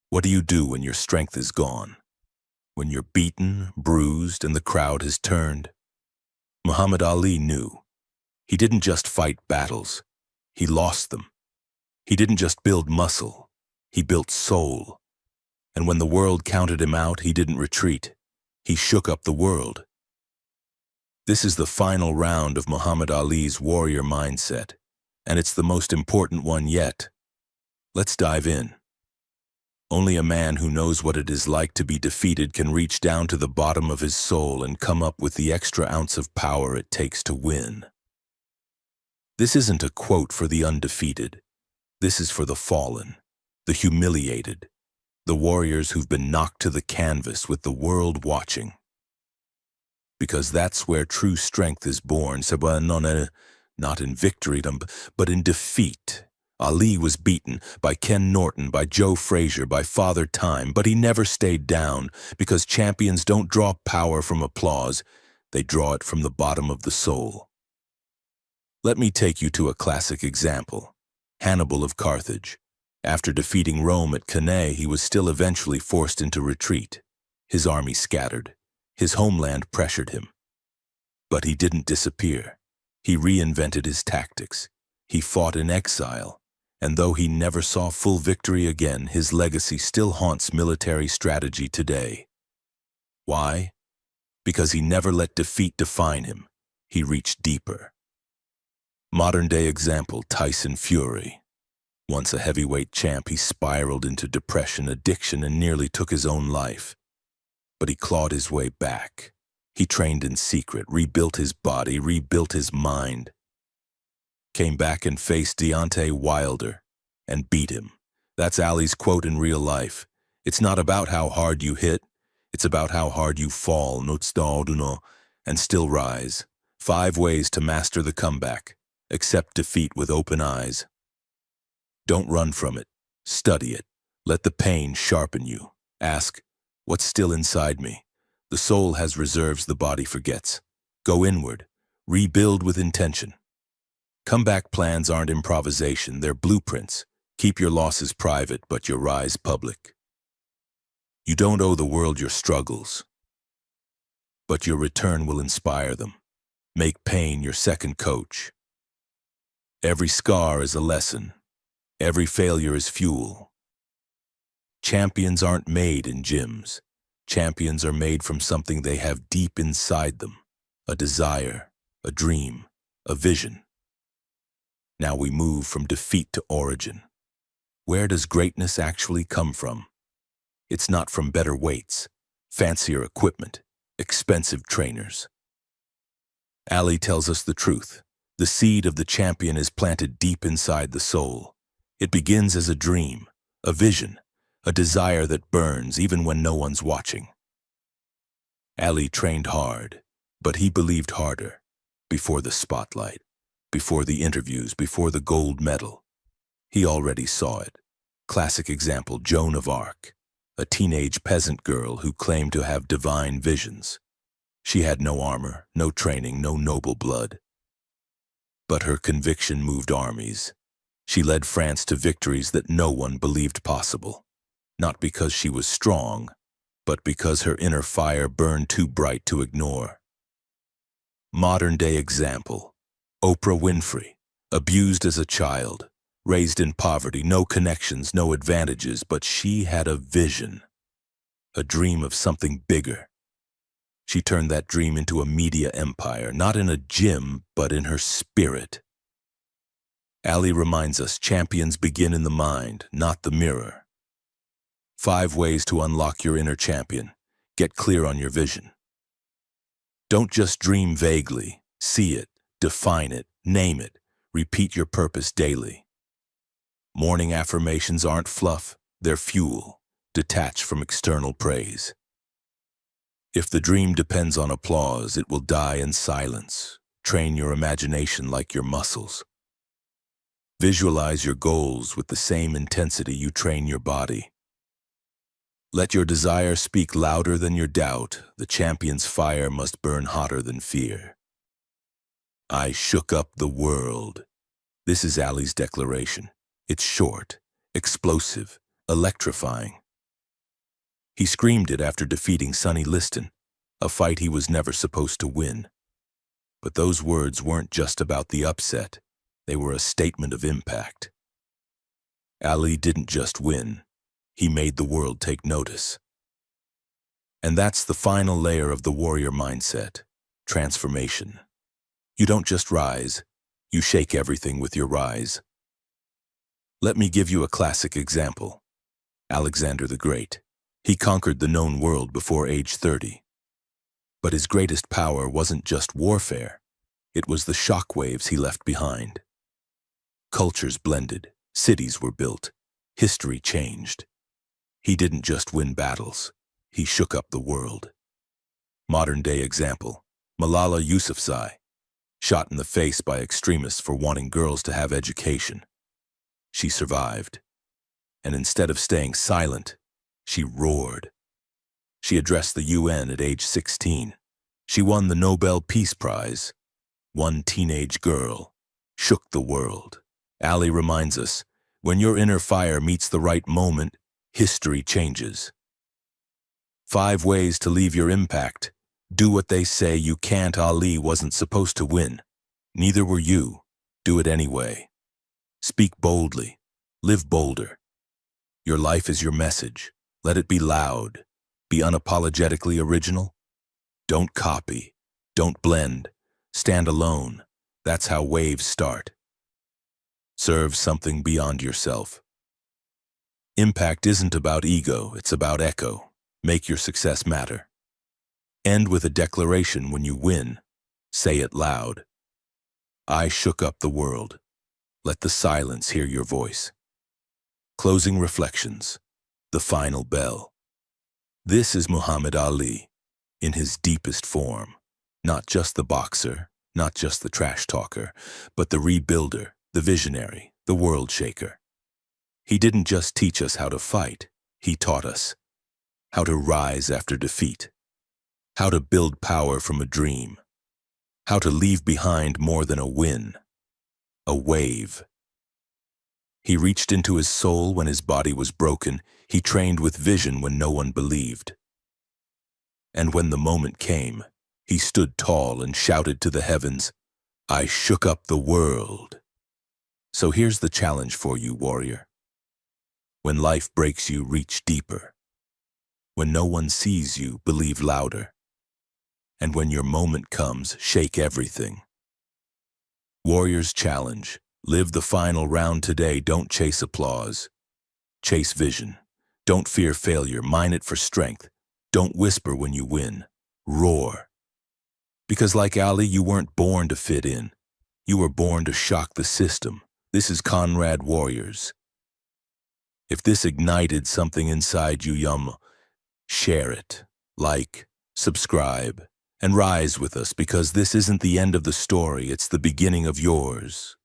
What do you do when your strength is gone? When you're beaten, bruised, and the crowd has turned? Muhammad Ali knew. He didn't just fight battles. He lost them. He didn't just build muscle. He built soul. And when the world counted him out, he didn't retreat. He shook up the world. This is the final round of Muhammad Ali's warrior mindset, and it's the most important one yet. Let's dive in. Only a man who knows what it is like to be defeated can reach down to the bottom of his soul and come up with the extra ounce of power it takes to win. This isn't a quote for the undefeated. This is for the fallen, the humiliated, the warriors who've been knocked to the canvas with the world watching. Because that's where true strength is born, not in victory, but in defeat. Ali was beaten by Ken Norton, by Joe Frazier, by Father Time, but he never stayed down, because champions don't draw power from applause, they draw it from the bottom of the soul. Let me take you to a classic example. Hannibal of Carthage. After defeating Rome at Cannae, he was still eventually forced into retreat. His army scattered. His homeland pressured him. But he didn't disappear. He reinvented his tactics. He fought in exile. And though he never saw full victory again, his legacy still haunts military strategy today. Why? Because he never let defeat define him. He reached deeper. Modern-day example, Tyson Fury. Once a heavyweight champ, he spiraled into depression, addiction, and nearly took his own life. But he clawed his way back. He trained in secret, rebuilt his body, rebuilt his mind. Came back and faced Deontay Wilder and beat him. That's Ali's quote in real life. It's not about how hard you hit, it's about how hard you fall, and still rise. 5 ways to master the comeback. Accept defeat with open eyes. Don't run from it. Study it. Let the pain sharpen you. Ask, what's still inside me? The soul has reserves the body forgets. Go inward. Rebuild with intention. Comeback plans aren't improvisation, they're blueprints. Keep your losses private, but your rise public. You don't owe the world your struggles, but your return will inspire them. Make pain your second coach. Every scar is a lesson. Every failure is fuel. Champions aren't made in gyms. Champions are made from something they have deep inside them. A desire, a dream, a vision. Now we move from defeat to origin. Where does greatness actually come from? It's not from better weights, fancier equipment, expensive trainers. Ali tells us the truth. The seed of the champion is planted deep inside the soul. It begins as a dream, a vision, a desire that burns even when no one's watching. Ali trained hard, but he believed harder. Before the spotlight, before the interviews, before the gold medal. He already saw it. Classic example, Joan of Arc, a teenage peasant girl who claimed to have divine visions. She had no armor, no training, no noble blood. But her conviction moved armies. She led France to victories that no one believed possible. Not because she was strong, but because her inner fire burned too bright to ignore. Modern-day example, Oprah Winfrey, abused as a child, raised in poverty, no connections, no advantages, but she had a vision, a dream of something bigger. She turned that dream into a media empire, not in a gym, but in her spirit. Ali reminds us champions begin in the mind, not the mirror. 5 ways to unlock your inner champion. Get clear on your vision. Don't just dream vaguely. See it, define it, name it, repeat your purpose daily. Morning affirmations aren't fluff, they're fuel, detached from external praise. If the dream depends on applause, it will die in silence. Train your imagination like your muscles. Visualize your goals with the same intensity you train your body. Let your desire speak louder than your doubt. The champion's fire must burn hotter than fear. I shook up the world. This is Ali's declaration. It's short, explosive, electrifying. He screamed it after defeating Sonny Liston, a fight he was never supposed to win. But those words weren't just about the upset. They were a statement of impact. Ali didn't just win. He made the world take notice. And that's the final layer of the warrior mindset: transformation. You don't just rise, you shake everything with your rise. Let me give you a classic example. Alexander the Great. He conquered the known world before age 30. But his greatest power wasn't just warfare. It was the shockwaves he left behind. Cultures blended, cities were built, history changed. He didn't just win battles, he shook up the world. Modern-day example, Malala Yousafzai, shot in the face by extremists for wanting girls to have education. She survived, and instead of staying silent, she roared. She addressed the UN at age 16. She won the Nobel Peace Prize. One teenage girl shook the world. Ali reminds us, when your inner fire meets the right moment, history changes. 5 ways to leave your impact. Do what they say you can't. Ali wasn't supposed to win. Neither were you. Do it anyway. Speak boldly. Live bolder. Your life is your message. Let it be loud. Be unapologetically original. Don't copy. Don't blend. Stand alone. That's how waves start. Serve something beyond yourself. Impact isn't about ego, it's about echo. Make your success matter. End with a declaration when you win. Say it loud. I shook up the world. Let the silence hear your voice. Closing reflections. The final bell. This is Muhammad Ali, in his deepest form. Not just the boxer, not just the trash talker, but the rebuilder, the visionary, the world shaker. He didn't just teach us how to fight, he taught us how to rise after defeat, how to build power from a dream, how to leave behind more than a win, a wave. He reached into his soul when his body was broken. He trained with vision when no one believed. And when the moment came, he stood tall and shouted to the heavens, I shook up the world. So here's the challenge for you, warrior. When life breaks you, reach deeper. When no one sees you, believe louder. And when your moment comes, shake everything. Warrior's challenge. Live the final round today. Don't chase applause. Chase vision. Don't fear failure. Mine it for strength. Don't whisper when you win. Roar. Because like Ali, you weren't born to fit in. You were born to shock the system. This is Conrad Warriors. If this ignited something inside you, share it, like, subscribe, and rise with us, because this isn't the end of the story, it's the beginning of yours.